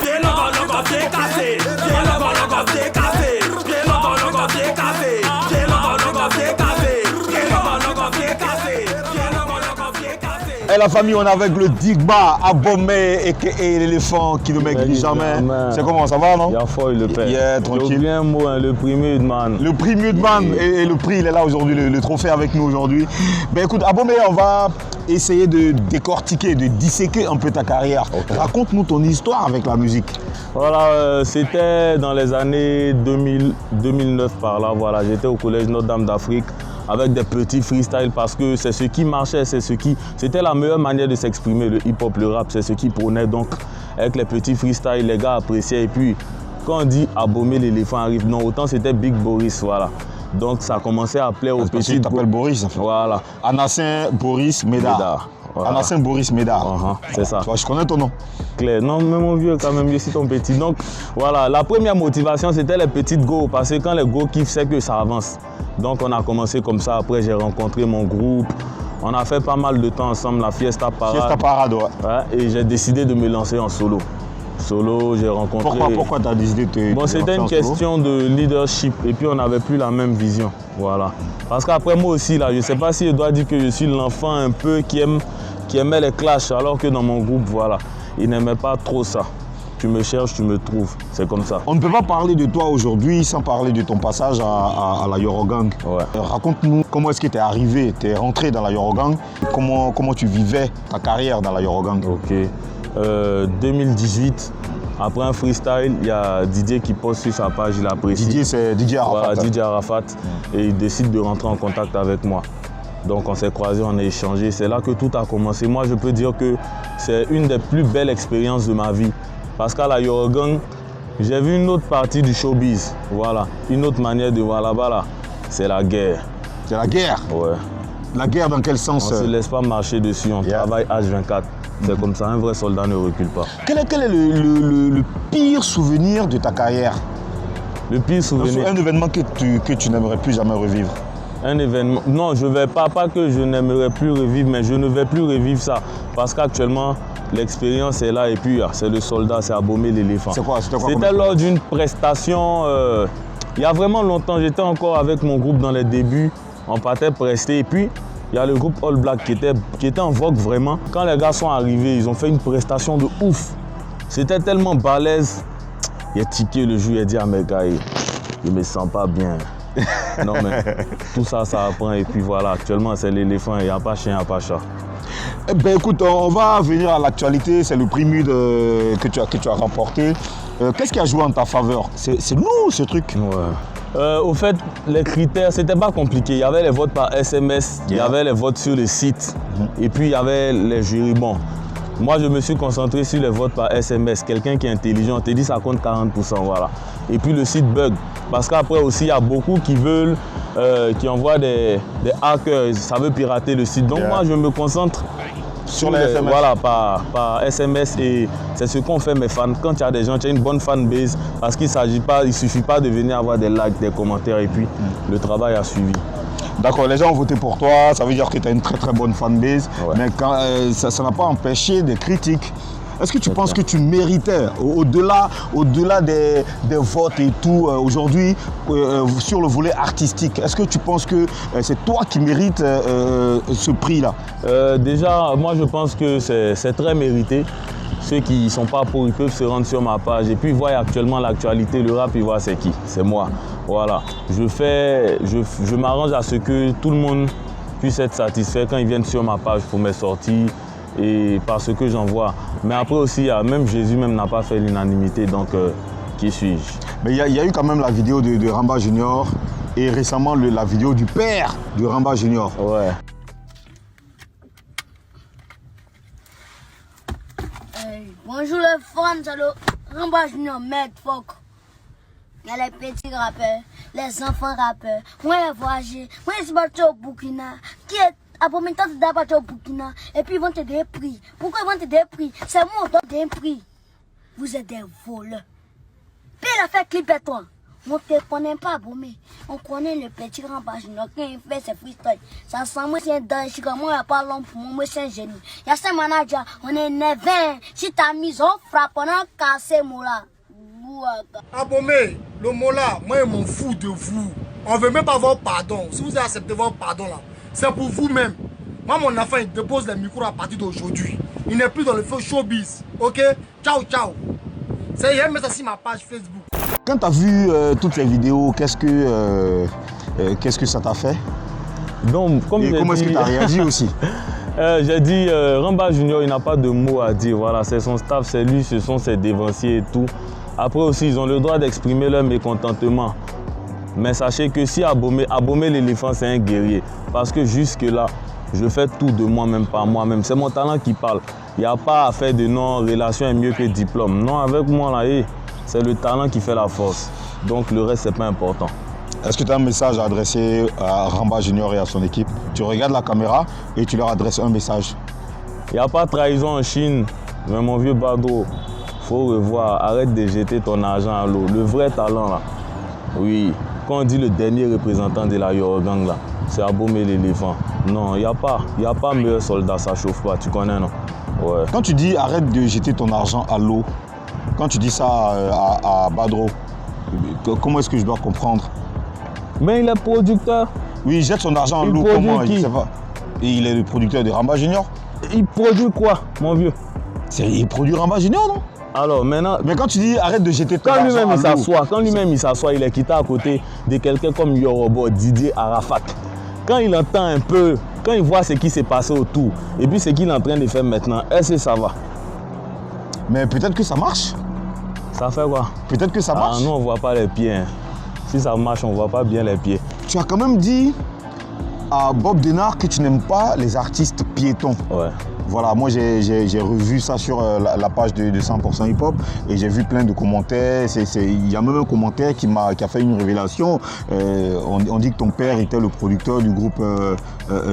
Viens logo, viens casser. Viens logo, viens casser. Viens logo, viens casser. Viens logo, viens casser. Viens logo, viens casser. Viens logo, viens casser. Et la famille, on est avec le Digba Abomey et l'éléphant qui ne maigrit jamais. C'est comment, ça va, non? Il y a fort, le père. Yeah, tranquille. J'ai oublié un mot, hein, le prix Mudman. Le prix Mudman, et le prix, il est là aujourd'hui, le trophée avec nous aujourd'hui. Ben écoute, Abomey, on va essayer de décortiquer, de disséquer un peu ta carrière. Okay. Raconte-nous ton histoire avec la musique. Voilà, c'était dans les années 2009 par là. Voilà, j'étais au collège Notre-Dame d'Afrique avec des petits freestyles parce que c'est ce qui marchait, c'était la meilleure manière de s'exprimer, le hip-hop, le rap, c'est ce qui prônait. Donc avec les petits freestyles, les gars appréciaient. Et puis quand on dit Abomey, l'éléphant arrive, non, autant c'était Big Boris, voilà. Donc ça a commencé à plaire aux petits. Tu t'appelles Boris, en fait. Voilà. Anassin Boris Médard. Voilà. Anassin Boris Médard. C'est ça. Je connais ton nom. Claire. Non, mais mon vieux, quand même, je suis ton petit. Donc voilà, la première motivation, c'était les petites go. Parce que quand les go kiffent, c'est que ça avance. Donc on a commencé comme ça. Après, j'ai rencontré mon groupe. On a fait pas mal de temps ensemble, la Fiesta Parade. Fiesta Parade, ouais. Et j'ai décidé de me lancer en solo. J'ai rencontré... Pourquoi tu as décidé de te... Bon, c'était une question de leadership et puis on n'avait plus la même vision. Voilà. Parce qu'après moi aussi, là, je ne sais pas si je dois dire que je suis l'enfant un peu qui aimait les clashs, alors que dans mon groupe, voilà, il n'aimait pas trop ça. Tu me cherches, tu me trouves. C'est comme ça. On ne peut pas parler de toi aujourd'hui sans parler de ton passage à la Yorogang. Ouais. Raconte-nous comment est-ce que tu es arrivé, tu es rentré dans la Yorogang, comment tu vivais ta carrière dans la Yorogang. Ok. 2018, après un freestyle, il y a Didier qui poste sur sa page, il apprécie. Didier, c'est Didier Arafat. Voilà, Didier Arafat. Et il décide de rentrer en contact avec moi. Donc on s'est croisés, on a échangé. C'est là que tout a commencé. Moi, je peux dire que c'est une des plus belles expériences de ma vie. Parce qu'à la Yorogang, j'ai vu une autre partie du showbiz. Voilà, une autre manière de voir là-bas, là, c'est la guerre. C'est la guerre? Ouais. La guerre dans quel sens? On ne se laisse pas marcher dessus, on travaille H24. C'est comme ça, un vrai soldat ne recule pas. Quel est le pire souvenir de ta carrière? Le pire souvenir? Un événement que tu n'aimerais plus jamais revivre. Un événement? Non, je ne vais pas que je n'aimerais plus revivre, mais je ne vais plus revivre ça. Parce qu'actuellement, l'expérience est là et puis c'est le soldat, c'est Abomey l'éléphant. C'est quoi? C'était lors d'une prestation, il y a vraiment longtemps, j'étais encore avec mon groupe dans les débuts, on partait prester et puis il y a le groupe All Black qui était en vogue vraiment. Quand les gars sont arrivés, ils ont fait une prestation de ouf. C'était tellement balèze. Il a tiqué le jour, il a dit à mes gars, je me sens pas bien. Non mais tout ça, ça apprend et puis voilà, actuellement c'est l'éléphant, il n'y a pas chien, il n'y a pas chat. Eh ben écoute, on va venir à l'actualité, c'est le prix Mud que tu as remporté. Qu'est-ce qui a joué en ta faveur? C'est lourd ce truc. Ouais. Au fait, les critères, c'était pas compliqué. Il y avait les votes par SMS, il y avait les votes sur le site, et puis il y avait les jurys. Bon, moi je me suis concentré sur les votes par SMS. Quelqu'un qui est intelligent te dit ça compte 40%, voilà. Et puis le site bug, parce qu'après aussi il y a beaucoup qui veulent, qui envoient des hackers, ça veut pirater le site. Donc moi je me concentre sur les SMS. Voilà, par SMS, et c'est ce qu'ont fait mes fans. Quand il y a des gens, tu as une bonne fanbase, parce qu'il ne suffit pas de venir avoir des likes, des commentaires, et puis le travail a suivi. D'accord, les gens ont voté pour toi, ça veut dire que tu as une très très bonne fanbase, mais ça n'a pas empêché des critiques. Est-ce que tu penses que tu méritais, au-delà des votes et tout, aujourd'hui, sur le volet artistique, est-ce que tu penses que c'est toi qui mérites ce prix-là? Déjà, moi je pense que c'est très mérité. Ceux qui ne sont pas pour, ils peuvent se rendre sur ma page et puis voir actuellement l'actualité, le rap, ils voient c'est qui, c'est moi. Voilà, je m'arrange à ce que tout le monde puisse être satisfait quand ils viennent sur ma page pour mes sorties et parce que j'en vois. Mais après aussi, même Jésus même n'a pas fait l'unanimité, donc qui suis-je? Mais il y a eu quand même la vidéo de Ramba Junior et récemment la vidéo du père de Ramba Junior. Ouais. Bonjour les fans, c'est le Ramba Junior, mec, fuck. Il y a les petits rappeurs, les enfants rappeurs. Moi, je voyage, moi, je suis parti au Burkina. Qui est après maintenant, tu es parti au Burkina. Et puis, ils vont te donner des prix. Pourquoi ils vont te donner des prix? C'est moi qui donne des prix. Vous êtes des voleurs. Puis, il a fait clip et toi. On ne connaît pas Abomey. On connaît le petit Rampa Junior quand il fait ses freestyles. Ça sent moi c'est un danger, moi il n'y a pas l'homme pour moi, c'est un génie. Il y a ce manager, on est 9 ans. Si t'as mis, on frappe, on a cassé moi là. Abomey, le mot là, moi je m'en fous de vous. On ne veut même pas avoir pardon. Si vous avez accepté votre pardon là, c'est pour vous-même. Moi mon enfant il dépose les micros à partir d'aujourd'hui. Il n'est plus dans le feu showbiz. Ok? Ciao, ciao. C'est hier, mets ça sur ma page Facebook. Quand tu as vu toutes les vidéos, qu'est-ce que ça t'a fait? Donc, comme et comment est-ce que tu as réagi aussi? J'ai dit, Rampa Junior, il n'a pas de mots à dire. Voilà, c'est son staff, c'est lui, ce sont ses dévanciers et tout. Après aussi, ils ont le droit d'exprimer leur mécontentement. Mais sachez que si Abomey l'éléphant, c'est un guerrier. Parce que jusque-là, je fais tout de moi-même par moi-même. C'est mon talent qui parle. Il n'y a pas à faire de non, relation est mieux que diplôme. Non, avec moi, là, c'est le talent qui fait la force. Donc le reste, c'est pas important. Est-ce que tu as un message à adresser à Rampa Junior et à son équipe? Tu regardes la caméra et tu leur adresses un message. Il n'y a pas de trahison en Chine. Mais mon vieux Badro, faut revoir. Arrête de jeter ton argent à l'eau. Le vrai talent, là. Oui. Quand on dit le dernier représentant de la Yorugang, là, c'est Abomey l'éléphant. Non, il n'y a pas meilleur soldat, ça chauffe pas. Tu connais, non? Ouais. Quand tu dis arrête de jeter ton argent à l'eau, quand tu dis ça à Badro, comment est-ce que je dois comprendre? Mais il est producteur. Oui, il jette son argent à l'eau, comment? Je sais pas. Et il est le producteur de Rampa Junior? Il produit quoi, mon vieux? Il produit Rampa Junior, non? Alors maintenant... Mais quand tu dis arrête de jeter ton argent à l'eau... Quand lui-même il s'assoit, il est quitté à côté de quelqu'un comme Yorobo, Didier Arafat. Quand il entend un peu, quand il voit ce qui s'est passé autour, et puis ce qu'il est en train de faire maintenant, est-ce que ça va? Mais peut-être que ça marche. Ça fait quoi? Peut-être que ça marche. Ah, nous, on ne voit pas les pieds. Hein. Si ça marche, on ne voit pas bien les pieds. Tu as quand même dit à Bob Denard que tu n'aimes pas les artistes piétons. Ouais. Voilà, moi j'ai revu ça sur la page de 100% hip-hop et j'ai vu plein de commentaires. Il y a même un commentaire qui a fait une révélation. On dit que ton père était le producteur du groupe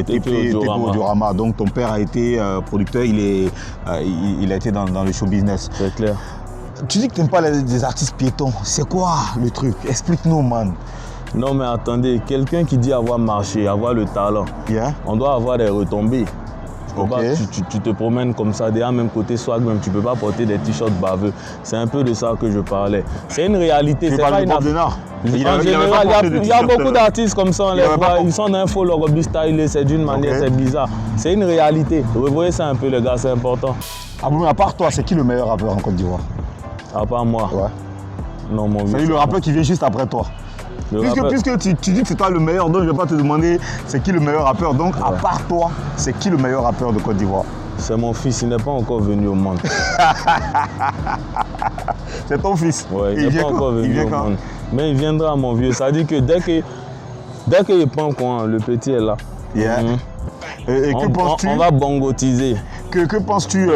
Tepo Diorama. Donc ton père a été producteur, il a été dans le show business. C'est clair. Tu dis que tu n'aimes pas les artistes piétons. C'est quoi le truc? Explique-nous, man. Non mais attendez, quelqu'un qui dit avoir marché, avoir le talent, on doit avoir des retombées. Okay. Tu te promènes comme ça, derrière même côté swag, même tu peux pas porter des t-shirts baveux. C'est un peu de ça que je parlais. C'est une réalité. Tu parles de Bob Denard? Il y a beaucoup d'artistes comme ça, on les voit, ils sont d'un faux rugby style, c'est d'une manière, c'est bizarre. C'est une réalité. Revoyez ça un peu les gars, c'est important. Ah bon, à part toi, c'est qui le meilleur rappeur en Côte d'Ivoire? À part moi? Ouais. Non, mon vieux. C'est le rappeur qui vient juste après toi. Puisque tu dis que c'est toi le meilleur, donc je ne vais pas te demander c'est qui le meilleur rappeur. Donc à part toi, c'est qui le meilleur rappeur de Côte d'Ivoire? C'est mon fils, il n'est pas encore venu au monde. C'est ton fils? Ouais, il n'est pas encore venu au monde. Mais il viendra, mon vieux. Ça dit que dès qu'il prend coin, le petit est là. Yeah. Et que penses-tu? On va bongotiser. Que penses-tu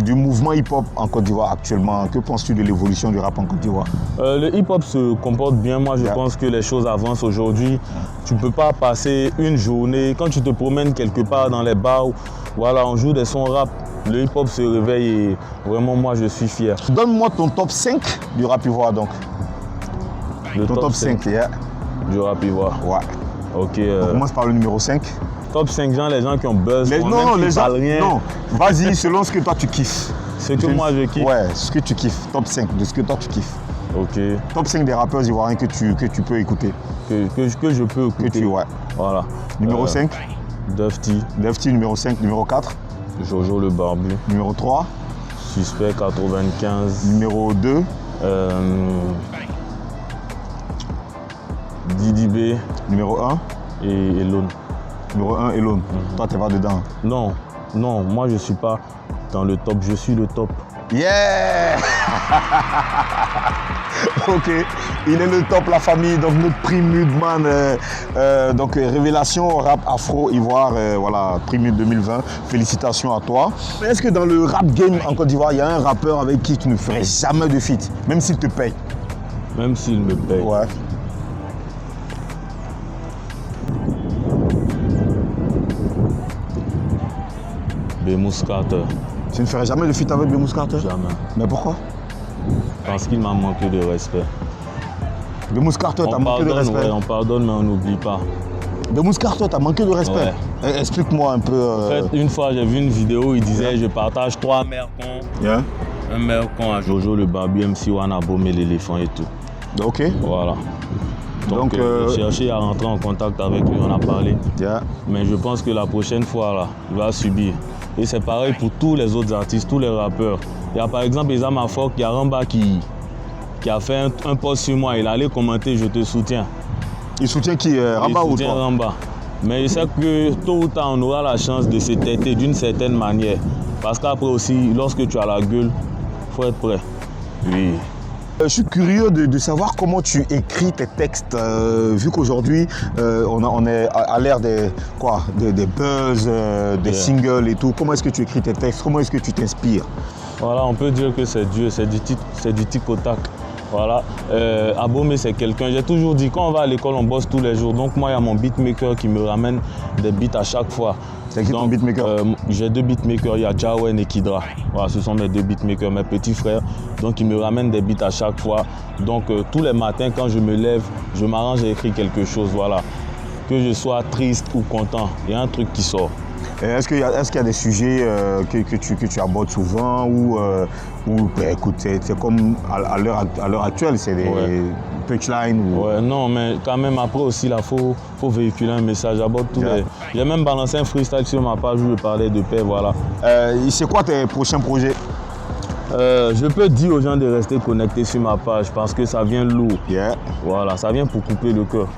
du mouvement hip-hop en Côte d'Ivoire actuellement? Que penses-tu de l'évolution du rap en Côte d'Ivoire? Le hip-hop se comporte bien. Moi, je pense que les choses avancent aujourd'hui. Tu ne peux pas passer une journée, quand tu te promènes quelque part dans les bars, voilà, on joue des sons rap. Le hip-hop se réveille et vraiment, moi, je suis fier. Donne-moi ton top 5 du rap ivoire, donc. Ton top 5, du rap ivoire. Ouais. Ok. On commence par le numéro 5. Top 5 gens, les gens qui ont buzz. Non, les gens. Rien. Non, vas-y, selon ce que toi tu kiffes. Ce que moi je kiffe. Ouais, ce que tu kiffes. Top 5 de ce que toi tu kiffes. Ok. Top 5 des rappeurs ivoiriens que tu peux écouter. Que je peux écouter. Ouais. Voilà. Numéro 5. Dufty. Dufty, numéro 5. Numéro 4. Jojo le Barbu. Numéro 3. Suspect 95. Numéro 2. Didi B. Numéro 1. Et Elon. Numéro 1, Elon. Toi, t'es pas dedans? Non, moi je suis pas dans le top, je suis le top. Yeah. Ok, il est le top, la famille, donc notre prix Mudman, donc révélation rap afro-ivoire, voilà, prix Mud 2020, félicitations à toi. Est-ce que dans le rap game en Côte d'Ivoire, il y a un rappeur avec qui tu ne ferais jamais de feat, même s'il te paye? Même s'il me paye? Ouais. Bemous Carter. Tu ne ferais jamais de feat avec Bemous Carter? Jamais. Mais pourquoi? Parce qu'il m'a manqué de respect. Demous Carter, t'as manqué de respect. Ouais, on pardonne, mais on n'oublie pas. Demous Carter, t'as manqué de respect. Ouais. Explique-moi un peu. En fait, une fois, j'ai vu une vidéo, il disait je partage 3 mères cons. Yeah. Un mère con à Jojo, le barbu, MC Wan, Abomey, l'éléphant et tout. Ok. Voilà. Donc j'ai cherché à rentrer en contact avec lui, on a parlé. Yeah. Mais je pense que la prochaine fois, là, il va subir. Et c'est pareil pour tous les autres artistes, tous les rappeurs. Il y a par exemple Eza Mafok, il y a Ramba qui a fait un post sur moi, il allait commenter « Je te soutiens ». Il soutient qui Ramba ou toi? Il soutient Ramba. Mais je sais que tôt ou tard, on aura la chance de se têter d'une certaine manière. Parce qu'après aussi, lorsque tu as la gueule, il faut être prêt. Oui. Je suis curieux de savoir comment tu écris tes textes, vu qu'aujourd'hui, on est à l'ère des buzz, des singles et tout. Comment est-ce que tu écris tes textes? Comment est-ce que tu t'inspires? Voilà, on peut dire que c'est Dieu, c'est du tic au tac. Voilà. Abomey, c'est quelqu'un. J'ai toujours dit, quand on va à l'école, on bosse tous les jours. Donc moi, il y a mon beatmaker qui me ramène des beats à chaque fois. C'est qui ton beatmaker? J'ai 2 beatmakers, il y a Jawen et Kidra. Voilà, ce sont mes 2 beatmakers, mes petits frères. Donc ils me ramènent des beats à chaque fois. Donc tous les matins, quand je me lève, je m'arrange à écrire quelque chose. Voilà. Que je sois triste ou content, il y a un truc qui sort. Est-ce qu'il y a des sujets que tu abordes souvent ou ben, écoute, c'est comme à l'heure actuelle, c'est des punchlines ou... Ouais, non, mais quand même après aussi, il faut véhiculer un message. J'aborde tous les... J'ai même balancé un freestyle sur ma page où je parlais de paix, voilà. C'est quoi tes prochains projets? Je peux dire aux gens de rester connectés sur ma page parce que ça vient lourd. Yeah. Voilà, ça vient pour couper le cœur.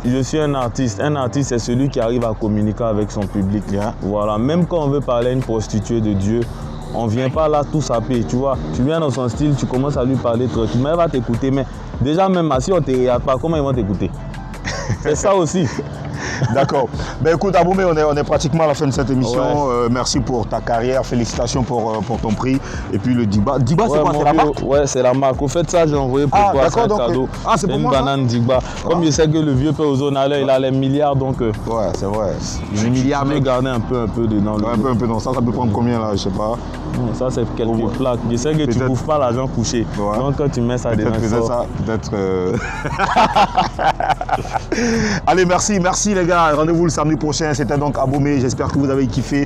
Je suis un artiste. Un artiste, c'est celui qui arrive à communiquer avec son public. Yeah. Voilà, même quand on veut parler à une prostituée de Dieu, on ne vient pas là tout saper, tu vois. Tu viens dans son style, tu commences à lui parler tranquillement, elle va t'écouter. Mais déjà, même si on ne te regarde pas, comment ils vont t'écouter? C'est ça aussi. D'accord. Ben écoute, Abomey, on est pratiquement à la fin de cette émission. Ouais. Merci pour ta carrière, félicitations pour ton prix. Et puis le Digba. Digba, c'est quoi? C'est la marque? Ouais, c'est la marque. Au fait, ça, j'ai envoyé pour toi, c'est un cadeau. C'est pour une moi, banane Digba. Comme je sais que le vieux père aux zones il a les milliards, donc... ouais, c'est vrai. Les milliards, mais garder un peu dedans. Ouais, un peu dedans. Ça peut prendre combien, là? Je sais pas. Non, ça, c'est quelques plaques. Je sais que tu ne bouffes pas l'argent couché. Ouais. Donc, quand tu mets ça dedans, peut-être... Allez, merci les gars. Rendez-vous le samedi prochain. C'était donc Abomey. J'espère que vous avez kiffé.